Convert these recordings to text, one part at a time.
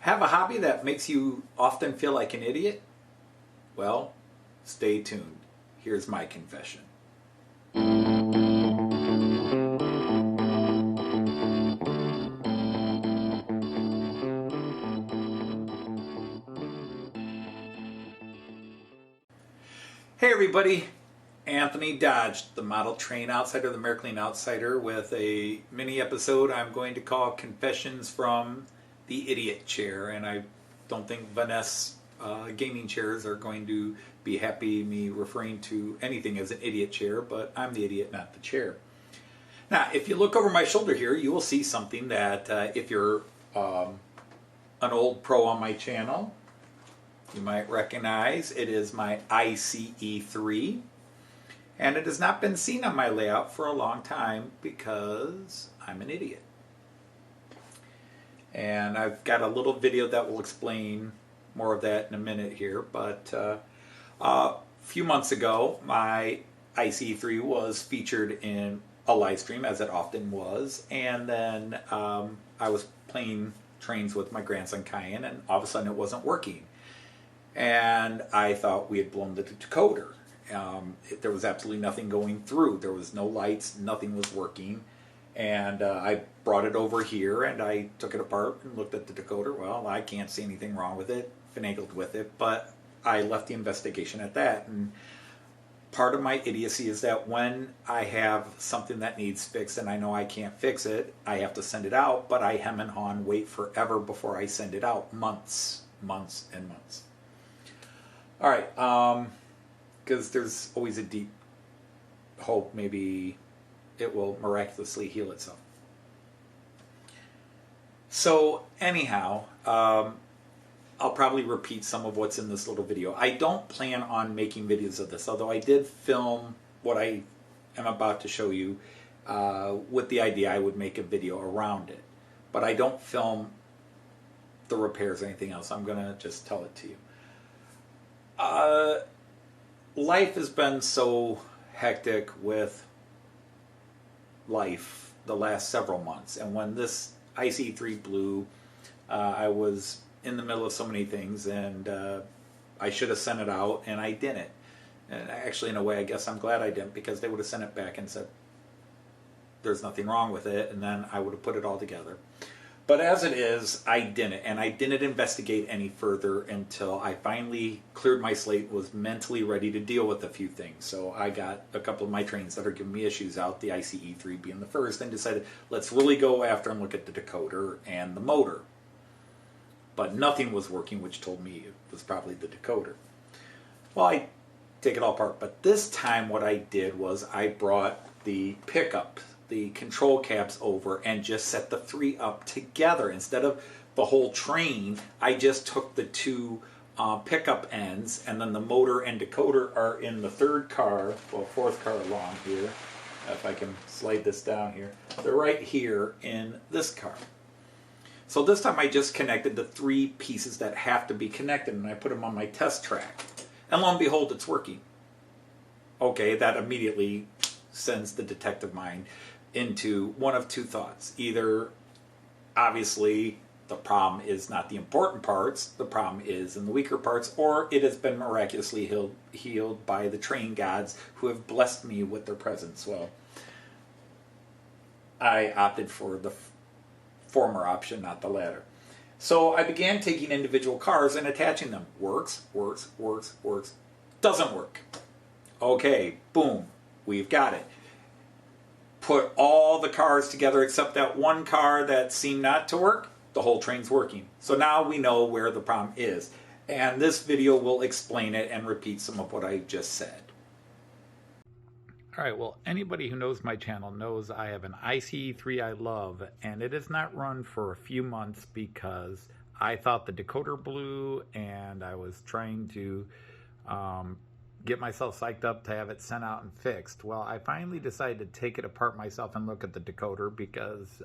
Have a hobby that makes you often feel like an idiot? Well, stay tuned. Here's my confession. Hey everybody, Anthony Dodge, the model train outsider, the American outsider, with a mini episode I'm going to call Confessions from the Idiot Chair. And I don't think Vanessa gaming chairs are going to be happy me referring to anything as an idiot chair, but I'm the idiot, not the chair. Now, if you look over my shoulder here, you will see something that if you're an old pro on my channel, you might recognize. It is my ICE3, and it has not been seen on my layout for a long time because I'm an idiot. And I've got a little video that will explain more of that in a minute here, but a few months ago my ICE3 was featured in a live stream, as it often was, and then I was playing trains with my grandson Kyan, and all of a sudden it wasn't working. And I thought we had blown the decoder. There was absolutely nothing going through. There was no lights, nothing was working. And I brought it over here and I took it apart and looked at the decoder. Well, I can't see anything wrong with it, finagled with it, but I left the investigation at that. And part of my idiocy is that when I have something that needs fixed and I know I can't fix it, I have to send it out, but I hem and haw and wait forever before I send it out. Months and months. All right, because there's always a deep hope maybe it will miraculously heal itself. So anyhow, I'll probably repeat some of what's in this little video. I don't plan on making videos of this, although I did film what I am about to show you with the idea I would make a video around it. But I don't film the repairs or anything else. I'm going to just tell it to you. Life has been so hectic with life the last several months, and when this ICE3 blew, I was in the middle of so many things, and I should have sent it out, and I didn't. And actually, in a way, I guess I'm glad I didn't, because they would have sent it back and said there's nothing wrong with it, and then I would have put it all together. But as it is, I didn't, and I didn't investigate any further until I finally cleared my slate, was mentally ready to deal with a few things. So I got a couple of my trains that are giving me issues out, the ICE3 being the first, and decided let's really go after and look at the decoder and the motor. But nothing was working, which told me it was probably the decoder. Well, I take it all apart, but this time what I did was I brought the pickup, the control cabs over, and just set the three up together. Instead of the whole train, I just took the two pickup ends, and then the motor and decoder are in the third car, well, fourth car along here. If I can slide this down here. They're right here in this car. So this time I just connected the three pieces that have to be connected, and I put them on my test track. And lo and behold, it's working. Okay, that immediately sends the detective mind into one of two thoughts. Either, obviously, the problem is not the important parts, the problem is in the weaker parts, or it has been miraculously healed by the train gods who have blessed me with their presence. Well, I opted for the former option, not the latter. So I began taking individual cars and attaching them. Works. Doesn't work. Okay, boom, we've got it. Put all the cars together except that one car that seemed not to work. The whole train's working. So now we know where the problem is. And this video will explain it and repeat some of what I just said. Alright, well, anybody who knows my channel knows I have an ICE3 I love, and it has not run for a few months because I thought the decoder blew, and I was trying to get myself psyched up to have it sent out and fixed. Well, I finally decided to take it apart myself and look at the decoder, because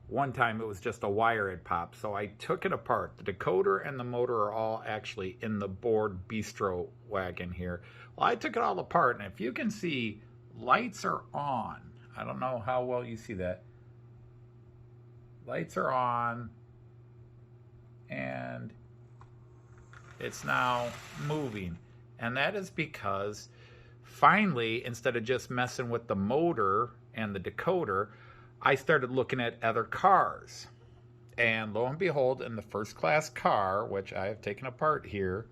one time it was just a wire had popped. So I took it apart. The decoder and the motor are all actually in the board bistro wagon here. Well, I took it all apart, and if you can see, lights are on. I don't know how well you see that. Lights are on. and it's now moving. And that is because finally, instead of just messing with the motor and the decoder, I started looking at other cars. And lo and behold, in the first class car, which I have taken apart here,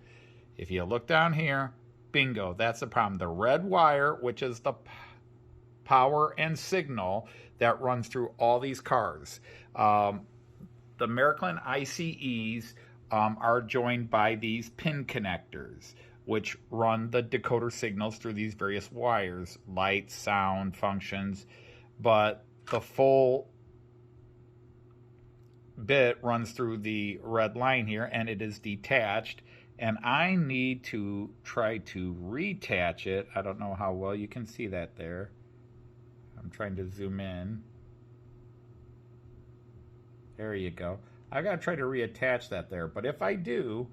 if you look down here, bingo, that's the problem. The red wire, which is the power and signal that runs through all these cars. The American ICEs are joined by these pin connectors, which run the decoder signals through these various wires, light, sound, functions, but the full bit runs through the red line here, and it is detached, and I need to try to reattach it. I don't know how well you can see that there. I'm trying to zoom in. There you go. I gotta try to reattach that there, but if I do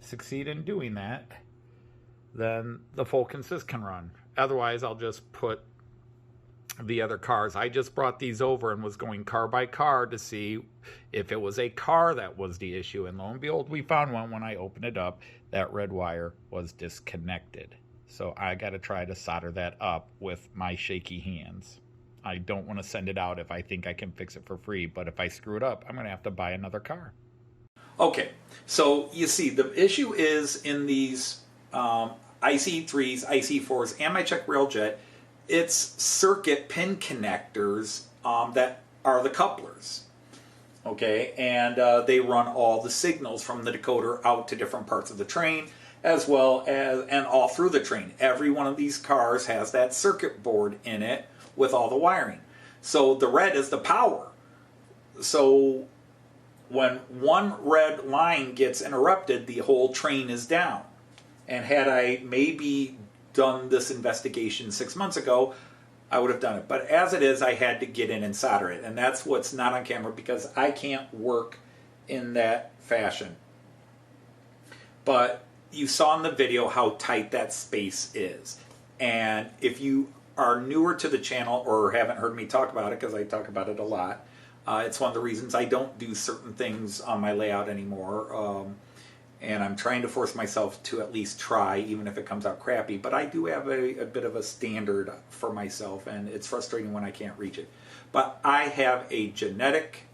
succeed in doing that, then the full consist can run. Otherwise, I'll just put the other cars. I just brought these over and was going car by car to see if it was a car that was the issue, and lo and behold, we found one. When I opened it up, that red wire was disconnected. So I got to try to solder that up with my shaky hands. I don't want to send it out if I think I can fix it for free, but if I screw it up, I'm going to have to buy another car. Okay, so you see, the issue is in these ICE3s, ICE4s, and my Czech Railjet, it's circuit pin connectors that are the couplers, okay, and they run all the signals from the decoder out to different parts of the train, as well as, and all through the train. Every one of these cars has that circuit board in it with all the wiring. So the red is the power. So when one red line gets interrupted, the whole train is down. And had I maybe done this investigation 6 months ago, I would have done it. But as it is, I had to get in and solder it. And that's what's not on camera because I can't work in that fashion. But you saw in the video how tight that space is. And if you are newer to the channel or haven't heard me talk about it, because I talk about it a lot, it's one of the reasons I don't do certain things on my layout anymore. And I'm trying to force myself to at least try, even if it comes out crappy. But I do have a bit of a standard for myself, and it's frustrating when I can't reach it. But I have a genetic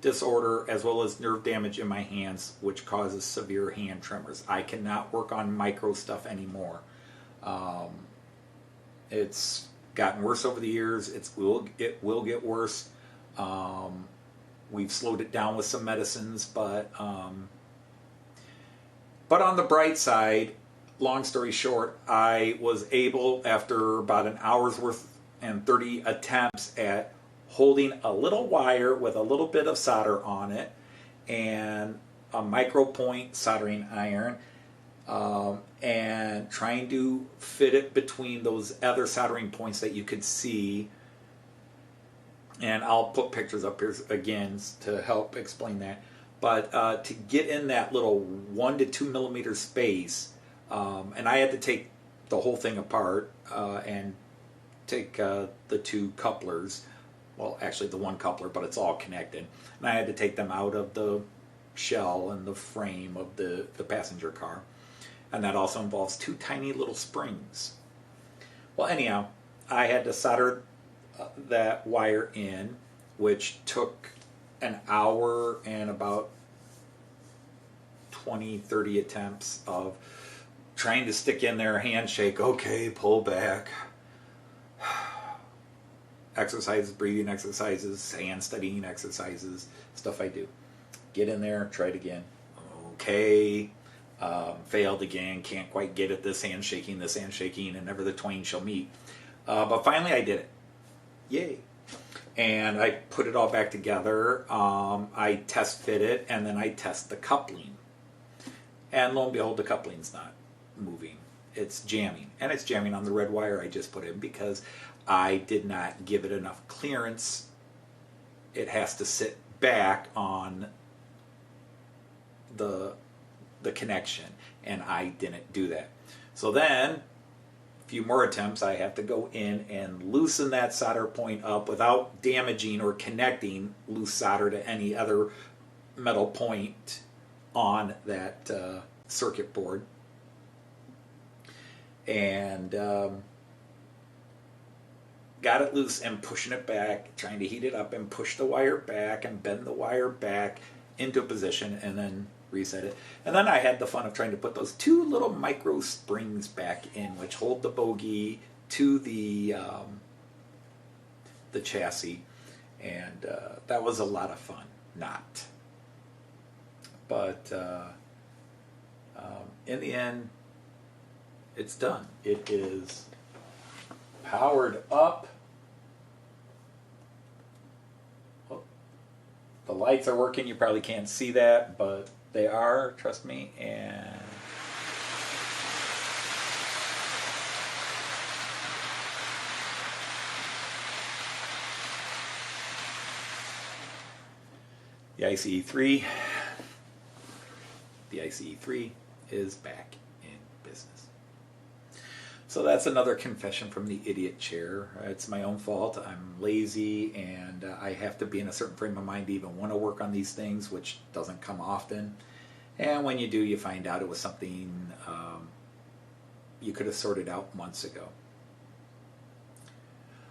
disorder as well as nerve damage in my hands, which causes severe hand tremors. I cannot work on micro stuff anymore. It's gotten worse over the years. It will get worse. We've slowed it down with some medicines, but on the bright side, long story short, I was able, after about an hour's worth and 30 attempts at holding a little wire with a little bit of solder on it and a micro point soldering iron, and trying to fit it between those other soldering points that you could see. And I'll put pictures up here again to help explain that. But to get in that little 1 to 2 millimeter space, and I had to take the whole thing apart and take the two couplers. Well, actually the one coupler, but it's all connected. And I had to take them out of the shell and the frame of the passenger car. And that also involves two tiny little springs. Well, anyhow, I had to solder that wire in, which took an hour and about 20-30 attempts of trying to stick in there, handshake, okay, pull back, exercises, breathing exercises, hand studying exercises, stuff I do. Get in there, try it again. Okay, failed again, can't quite get it, this hand shaking, and never the twain shall meet. But finally I did it. Yay. And I put it all back together. I test fit it, and then I test the coupling. And lo and behold, the coupling's not moving. It's jamming. And it's jamming on the red wire I just put in because I did not give it enough clearance. It has to sit back on the connection, and I didn't do that. So then, few more attempts, I have to go in and loosen that solder point up without damaging or connecting loose solder to any other metal point on that circuit board. And got it loose and pushing it back, trying to heat it up and push the wire back and bend the wire back into a position and then reset it. And then I had the fun of trying to put those two little micro springs back in, which hold the bogie to the chassis. And that was a lot of fun. Not. But in the end, it's done. It is powered up. Oh, the lights are working. You probably can't see that, but they are, trust me. And the ICE3 is back in business. So that's another confession from the idiot chair. It's my own fault. I'm lazy and I have to be in a certain frame of mind to even want to work on these things, which doesn't come often. And when you do, you find out it was something you could have sorted out months ago.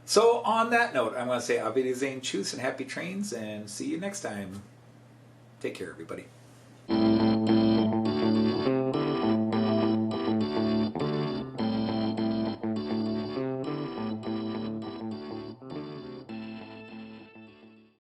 So on that note, I'm going to say Auf Wiedersehen, tschüss, and happy trains, and see you next time. Take care, everybody.